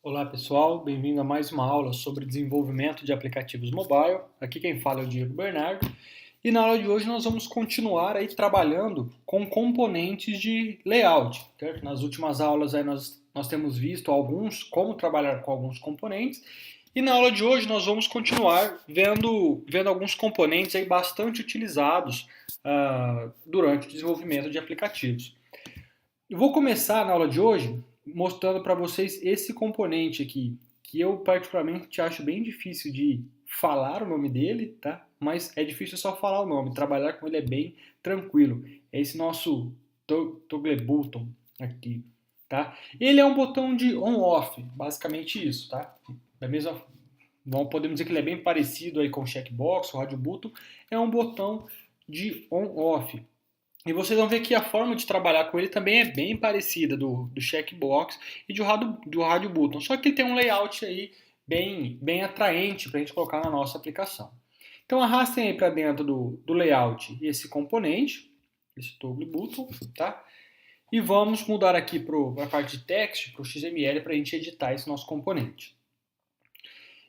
Olá pessoal, bem-vindo a mais uma aula sobre desenvolvimento de aplicativos mobile. Aqui quem fala é o Diego Bernardo e na aula de hoje nós vamos continuar aí trabalhando com componentes de layout. Certo? Nas últimas aulas aí nós temos visto como trabalhar com alguns componentes e na aula de hoje nós vamos continuar vendo alguns componentes aí bastante utilizados durante o desenvolvimento de aplicativos. Eu vou começar na aula de hoje mostrando para vocês esse componente aqui, que eu particularmente acho bem difícil de falar o nome dele, tá? Mas é difícil só falar o nome, trabalhar com ele é bem tranquilo. É esse nosso toggle button aqui, tá? Ele é um botão de on-off, basicamente isso, tá? Da mesma, podemos dizer que ele é bem parecido aí com o checkbox, o radio button, é um botão de on-off. E vocês vão ver que a forma de trabalhar com ele também é bem parecida do checkbox e do radio button, só que ele tem um layout aí bem atraente para a gente colocar na nossa aplicação. Então arrastem aí para dentro do layout esse componente, esse toggle button, tá? E vamos mudar aqui para a parte de text, para o XML, para a gente editar esse nosso componente.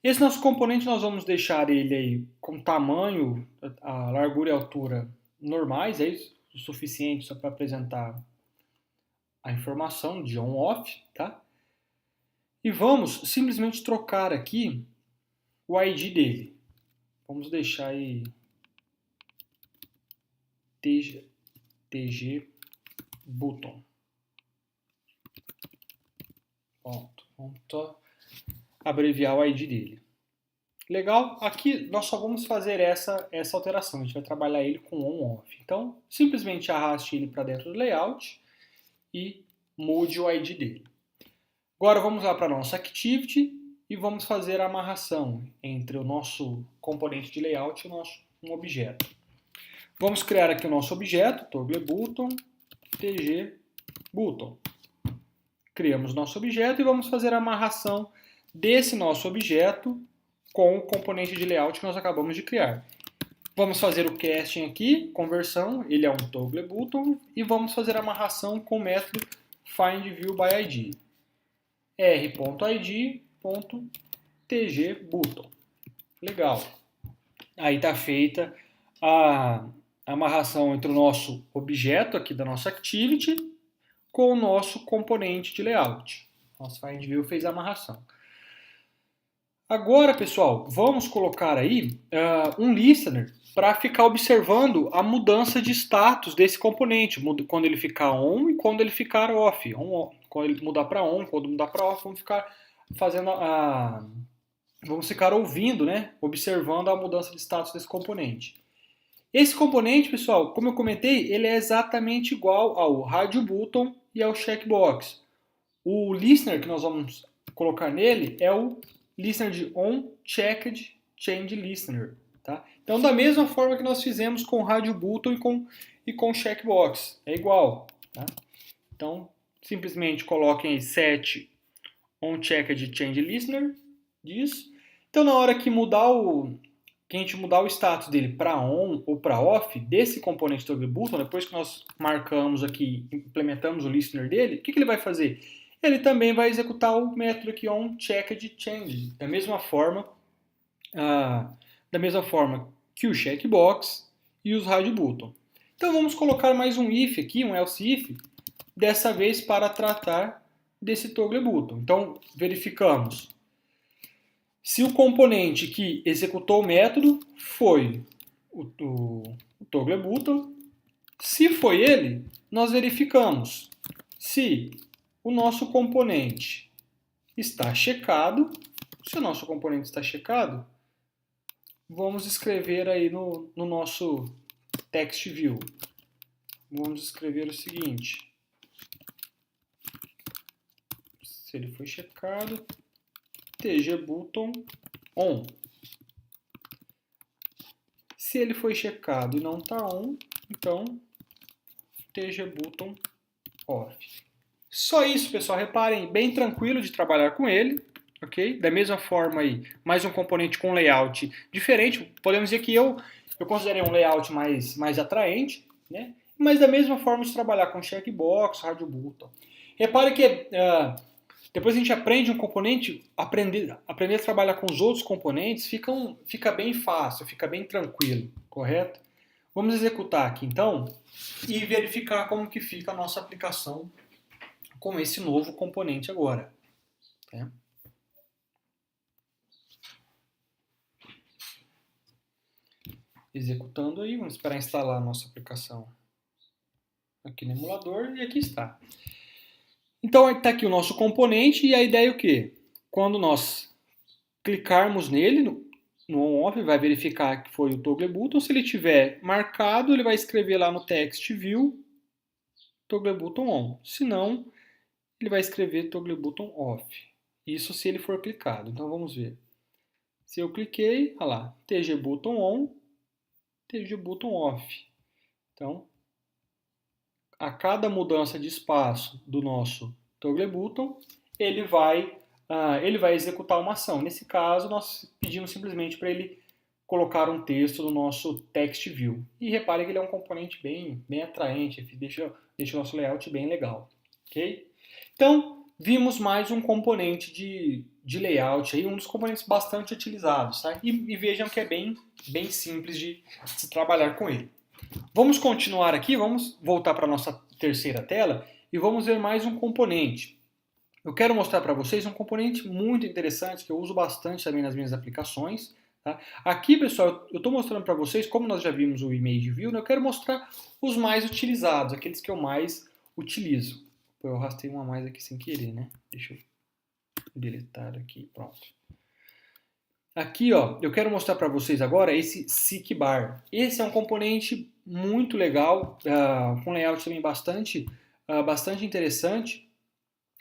Esse nosso componente nós vamos deixar ele aí com tamanho, a largura e a altura normais, é isso? O suficiente só para apresentar a informação de on-off, tá? E vamos simplesmente trocar aqui o ID dele. Vamos deixar aí TG button. Pronto. Vamos só abreviar o ID dele. Legal? Aqui nós só vamos fazer essa alteração. A gente vai trabalhar ele com on-off. Então, simplesmente arraste ele para dentro do layout e mude o ID dele. Agora vamos lá para a nossa Activity e vamos fazer a amarração entre o nosso componente de layout e um objeto. Vamos criar aqui o nosso objeto, toggle button, tg button. Criamos nosso objeto e vamos fazer a amarração desse nosso objeto com o componente de layout que nós acabamos de criar. Vamos fazer o casting aqui, conversão, ele é um toggle button, e vamos fazer a amarração com o método findViewById. r.id.tgbutton. Legal. Aí está feita a amarração entre o nosso objeto aqui da nossa activity com o nosso componente de layout. Nosso findView fez a amarração. Agora, pessoal, vamos colocar aí um listener para ficar observando a mudança de status desse componente, quando ele ficar on e quando ele ficar off. Quando ele mudar para on, quando mudar para off, vamos ficar vamos ficar ouvindo, né, observando a mudança de status desse componente. Esse componente, pessoal, como eu comentei, ele é exatamente igual ao radio button e ao checkbox. O listener que nós vamos colocar nele é o listener de onChecked change listener. Tá? Então, da mesma forma que nós fizemos com o radio button e com o checkbox, é igual. Tá? Então, simplesmente coloquem aí set onChecked change listener, disso. Então, na hora que a gente mudar o status dele para on ou para off desse componente toggle button, depois que nós marcamos aqui, implementamos o listener dele, o que ele vai fazer? Ele também vai executar o método aqui onCheckedChange, da mesma forma que o checkbox e os radio button. Então vamos colocar mais um if aqui, um else if, dessa vez para tratar desse toggle button. Então verificamos se o componente que executou o método foi o toggle button. Se foi ele, nós verificamos se o nosso componente está checado. Se o nosso componente está checado, vamos escrever aí no nosso text view. Vamos escrever o seguinte: se ele foi checado, tgbutton on. Se ele foi checado e não está on, então tgbutton off. Só isso, pessoal. Reparem, bem tranquilo de trabalhar com ele. Okay? Da mesma forma, aí, mais um componente com layout diferente. Podemos dizer que eu considerei um layout mais atraente, né? Mas da mesma forma de trabalhar com checkbox, radio button. Repare que Depois a gente aprende um componente, aprender a trabalhar com os outros componentes fica bem fácil, fica bem tranquilo, correto? Vamos executar aqui então e verificar como que fica a nossa aplicação com esse novo componente agora. Tá? Executando aí, vamos esperar instalar a nossa aplicação aqui no emulador e aqui está. Então está aqui o nosso componente e a ideia é o quê? Quando nós clicarmos nele, no on-off, vai verificar que foi o toggle button. Se ele tiver marcado, ele vai escrever lá no text view toggle button on. Se não, ele vai escrever toggle button off. Isso se ele for clicado. Então vamos ver. Se eu cliquei, olha lá, tg button on, tg button off. Então, a cada mudança de espaço do nosso toggle button, ele vai executar uma ação. Nesse caso, nós pedimos simplesmente para ele colocar um texto no nosso text view. E repare que ele é um componente bem atraente, deixa o nosso layout bem legal. Okay? Então, vimos mais um componente de layout, aí, um dos componentes bastante utilizados. Tá? E vejam que é bem simples de se trabalhar com ele. Vamos continuar aqui, vamos voltar para a nossa terceira tela e vamos ver mais um componente. Eu quero mostrar para vocês um componente muito interessante que eu uso bastante também nas minhas aplicações. Tá? Aqui, pessoal, eu estou mostrando para vocês, como nós já vimos o Image View, né, eu quero mostrar os mais utilizados, aqueles que eu mais utilizo. Eu arrastei uma mais aqui sem querer, né? Deixa eu deletar aqui, pronto. Aqui, ó, eu quero mostrar para vocês agora esse Seek Bar. Esse é um componente muito legal, com layout também bastante interessante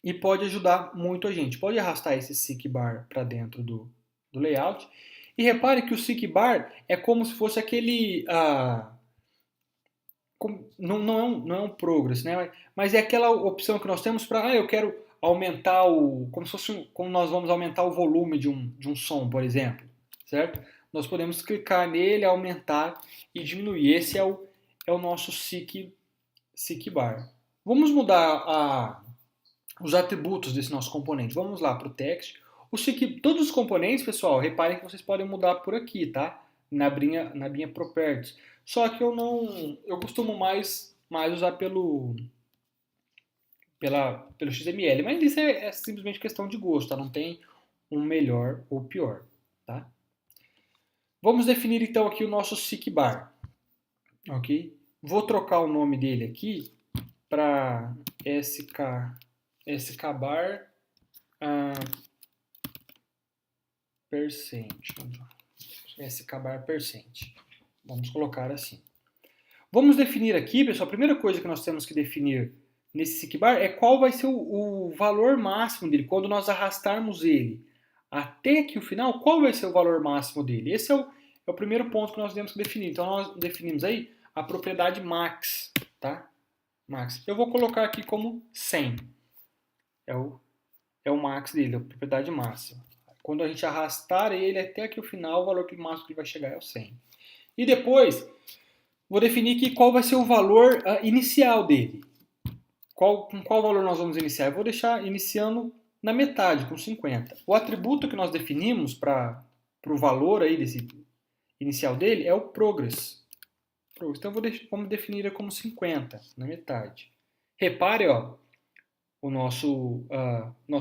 e pode ajudar muito a gente. Pode arrastar esse Seek Bar para dentro do layout. E repare que o Seek Bar é como se fosse aquele... não é um progress, né? Mas é aquela opção que nós temos para... eu quero aumentar como se fosse como nós vamos aumentar o volume de um som, por exemplo, certo? Nós podemos clicar nele, aumentar e diminuir. Esse é o nosso Seek Bar. Vamos mudar os atributos desse nosso componente. Vamos lá para o text. Todos os componentes, pessoal, reparem que vocês podem mudar por aqui, tá? Na abinha Properties. Só que eu costumo mais usar pelo XML, mas isso é simplesmente questão de gosto, tá? Não tem um melhor ou pior, tá? Vamos definir então aqui o nosso Seek Bar, ok? Vou trocar o nome dele aqui para skbar percent. skbar percent. Vamos colocar assim. Vamos definir aqui, pessoal, a primeira coisa que nós temos que definir nesse Seek Bar é qual vai ser o valor máximo dele, quando nós arrastarmos ele até aqui o final, qual vai ser o valor máximo dele? Esse é o primeiro ponto que nós temos que definir. Então nós definimos aí a propriedade max, tá? Max. Eu vou colocar aqui como 100. É o max dele, a propriedade máxima. Quando a gente arrastar ele até aqui o final, o valor máximo que ele vai chegar é o 100. E depois, vou definir aqui qual vai ser o valor inicial dele. Com qual valor nós vamos iniciar? Eu vou deixar iniciando na metade, com 50. O atributo que nós definimos para o valor aí desse inicial dele é o progress. Então vamos definir como 50, na metade. Repare, ó, o nosso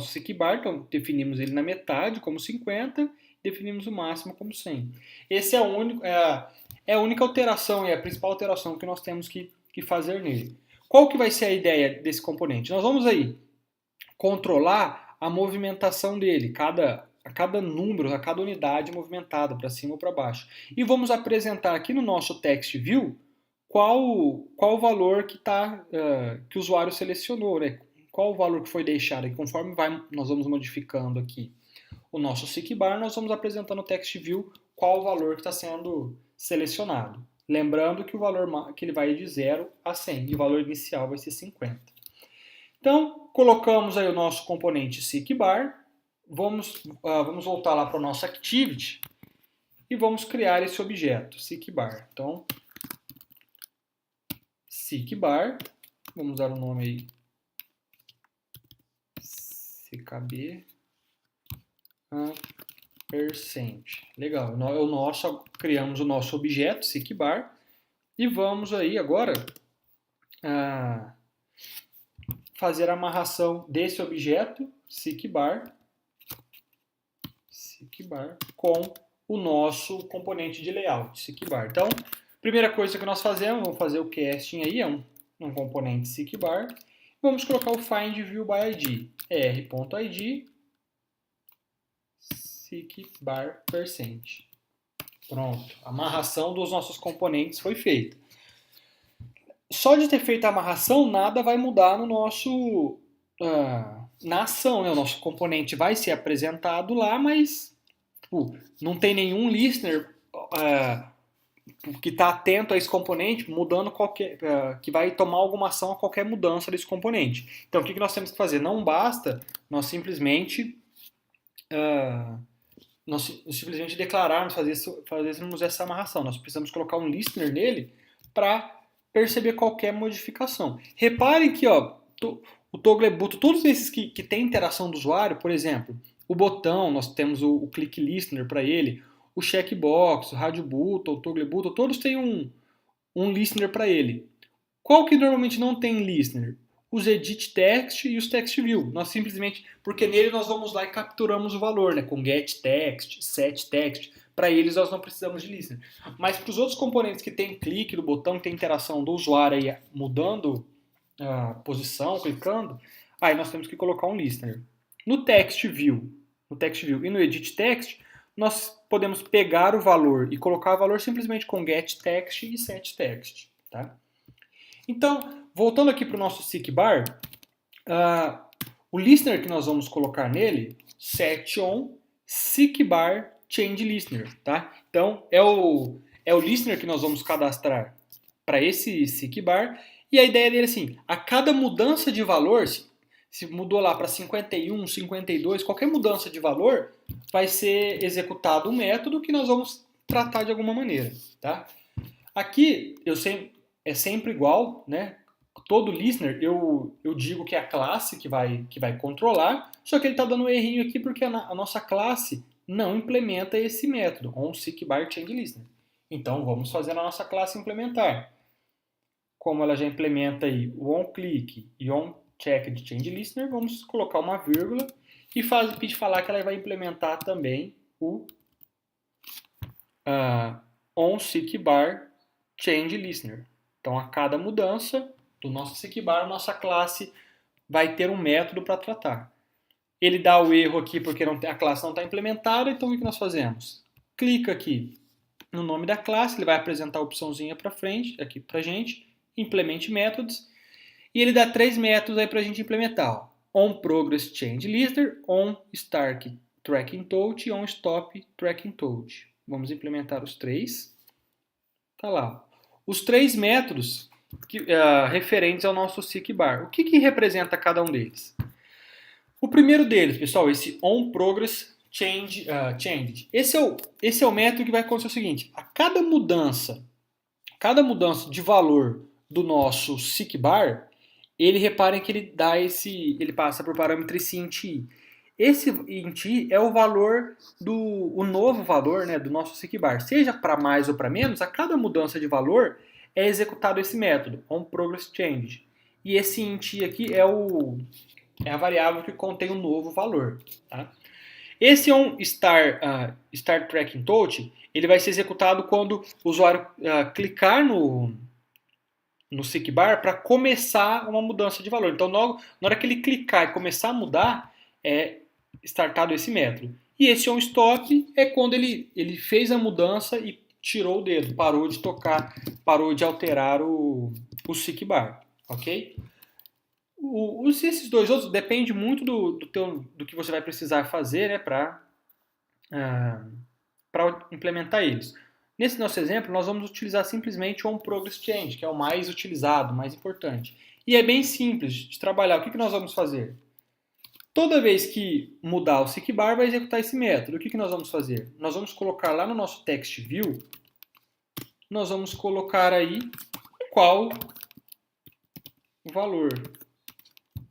Seek Bar, então definimos ele na metade como 50, definimos o máximo como 100. Esse é a única alteração e a principal alteração que nós temos que fazer nele. Qual que vai ser a ideia desse componente? Nós vamos aí controlar a movimentação dele, a cada número, a cada unidade movimentada para cima ou para baixo. E vamos apresentar aqui no nosso text view qual o valor que o usuário selecionou, né? Qual o valor que foi deixado. E conforme nós vamos modificando aqui o nosso Seek Bar, nós vamos apresentando no text view qual o valor que está sendo selecionado. Lembrando que o valor que ele vai de 0 a 100 e o valor inicial vai ser 50. Então, colocamos aí o nosso componente Seek Bar, vamos voltar lá para o nosso Activity e vamos criar esse objeto, Seek Bar. Então, Seek Bar, vamos dar o nome aí, CKB percent. Legal, criamos o nosso objeto, SICBAR, e vamos aí agora fazer a amarração desse objeto, SICBAR, com o nosso componente de layout, SICBAR. Então, primeira coisa que nós fazemos, vamos fazer o casting aí, é um componente SICBAR. Vamos colocar o find view by id, r.id, SICBAR percent. Pronto, a amarração dos nossos componentes foi feita. Só de ter feito a amarração, nada vai mudar no nosso na ação, né? O nosso componente vai ser apresentado lá, mas não tem nenhum listener que está atento a esse componente, mudando que vai tomar alguma ação a qualquer mudança desse componente. Então, o que nós temos que fazer? Não basta nós simplesmente declararmos, fazermos essa amarração. Nós precisamos colocar um listener nele para perceber qualquer modificação. Reparem que o toggle boot, todos esses que têm interação do usuário, por exemplo, o botão, nós temos o click listener para ele, o checkbox, o radio boot, o toggle boot, todos têm um listener para ele. Qual que normalmente não tem listener? Os edit text e os text view. Nós simplesmente, porque nele nós vamos lá e capturamos o valor, né, com get text, set text. Para eles nós não precisamos de listener. Mas para os outros componentes que tem clique do botão, que tem interação do usuário aí mudando a posição, clicando, aí nós temos que colocar um listener. No text view e no edit text, nós podemos pegar o valor e colocar o valor simplesmente com get text e set text. Tá? Então, voltando aqui para o nosso SICBAR, o listener que nós vamos colocar nele, set on SICBAR change listener. Tá? Então, é o listener que nós vamos cadastrar para esse SICBAR, e a ideia dele é assim, a cada mudança de valor, se mudou lá para 51, 52, qualquer mudança de valor, vai ser executado um método que nós vamos tratar de alguma maneira. Tá? Aqui é sempre igual, né? Todo listener eu digo que é a classe que vai controlar, só que ele está dando um errinho aqui porque a nossa classe não implementa esse método, onSICBAR change listener. Então vamos fazer a nossa classe implementar. Como ela já implementa aí o onClick e onChecked change listener, vamos colocar uma vírgula e falar que ela vai implementar também o onSICBAR change listener. Então, a cada mudança do nosso SICBAR, a nossa classe vai ter um método para tratar. Ele dá o erro aqui porque a classe não está implementada, então o que nós fazemos? Clica aqui no nome da classe, ele vai apresentar a opçãozinha para frente, aqui para a gente, implemente métodos, e ele dá 3 métodos aí para a gente implementar. onProgressChangeListener, onStartTrackingTouch e onStopTrackingTouch. Vamos implementar os 3. Tá lá. Os 3 métodos referentes ao nosso SICBAR. O que representa cada um deles? O primeiro deles, pessoal, esse onProgressChange. Esse é o método que vai acontecer o seguinte: a cada mudança de valor do nosso SICBAR, reparem que ele passa por parâmetro esse int i. Esse int i é o valor o novo valor, né, do nosso SICBAR. Seja para mais ou para menos, a cada mudança de valor é executado esse método, onProgressChange. E esse int i aqui é a variável que contém o novo valor. Tá? Esse onStartTrackingTouch, ele vai ser executado quando o usuário clicar no SICBAR para começar uma mudança de valor. Então, na hora que ele clicar e começar a mudar, é startado esse método. E esse onStop é quando ele fez a mudança e tirou o dedo, parou de tocar, parou de alterar o SICBAR. Ok? Esses dois outros depende muito do que você vai precisar fazer, né, para implementar eles. Nesse nosso exemplo, nós vamos utilizar simplesmente o onProgressChange, que é o mais utilizado, mais importante. E é bem simples de trabalhar. O que nós vamos fazer? Toda vez que mudar o SICBAR, vai executar esse método. O que nós vamos fazer? Nós vamos colocar lá no nosso text view, nós vamos colocar aí qual o valor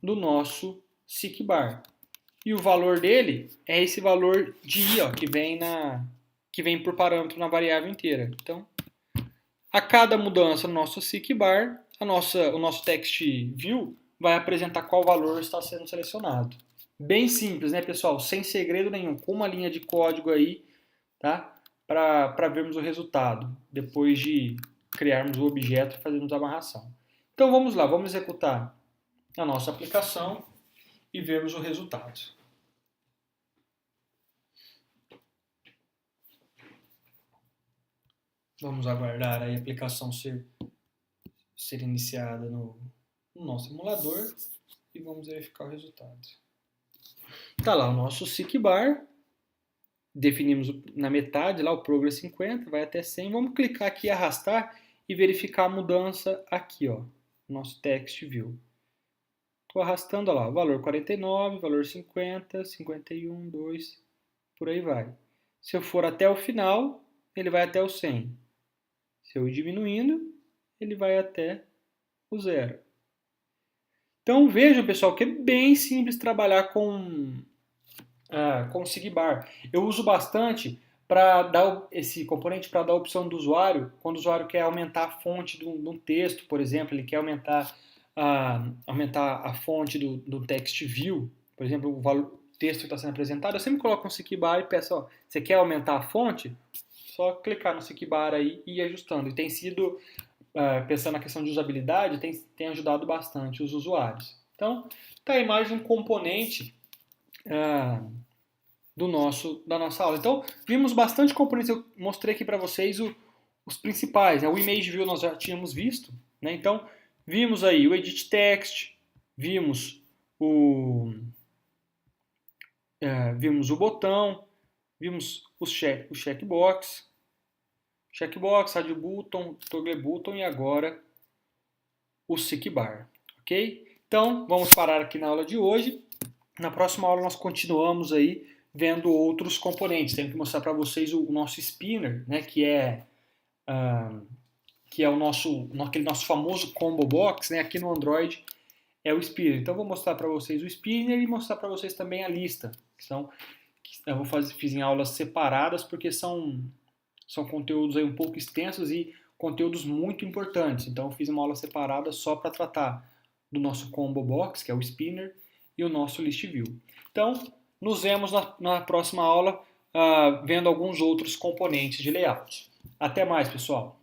do nosso SICBAR. E o valor dele é esse valor de i, ó, que vem por parâmetro na variável inteira. Então, a cada mudança no nosso seekbar, o nosso text view vai apresentar qual valor está sendo selecionado. Bem simples, né, pessoal? Sem segredo nenhum, com uma linha de código aí, tá? Para vermos o resultado, depois de criarmos o objeto e fazermos a amarração. Então vamos lá, vamos executar a nossa aplicação e vermos o resultado. Vamos aguardar a aplicação ser iniciada no nosso emulador e vamos verificar o resultado. Está lá o nosso seekbar, definimos na metade lá o progress 50, vai até 100, vamos clicar aqui e arrastar e verificar a mudança aqui, ó, nosso text view. Estou arrastando lá, valor 49, valor 50, 51, 2, por aí vai. Se eu for até o final, ele vai até o 100. Se eu ir diminuindo, ele vai até o 0. Então vejam, pessoal, que é bem simples trabalhar com o seekbar. Eu uso bastante para dar esse componente para dar a opção do usuário, quando o usuário quer aumentar a fonte de um texto, por exemplo, ele quer aumentar a fonte do text view, por exemplo, o texto que está sendo apresentado, eu sempre coloco um seekbar e peço, ó, você quer aumentar a fonte? Só clicar no seekbar aí e ir ajustando. E tem sido, pensando na questão de usabilidade, tem ajudado bastante os usuários. Então, tá aí mais um componente da nossa aula. Então, vimos bastante componentes, eu mostrei aqui para vocês os principais. Né? O Image View nós já tínhamos visto, né? Então, vimos aí o Edit Text, vimos o botão, vimos o checkbox, Add Button, Toggle Button e agora o seekbar, ok? Então, vamos parar aqui na aula de hoje. Na próxima aula nós continuamos aí vendo outros componentes. Tenho que mostrar para vocês o nosso spinner, né, que é aquele nosso famoso combo box, né, aqui no Android é o spinner. Então vou mostrar para vocês o spinner e mostrar para vocês também a lista, fiz em aulas separadas porque são conteúdos aí um pouco extensos e conteúdos muito importantes. Então eu fiz uma aula separada só para tratar do nosso combo box, que é o spinner, e o nosso list view. Então, nos vemos na próxima aula vendo alguns outros componentes de layout. Até mais, pessoal!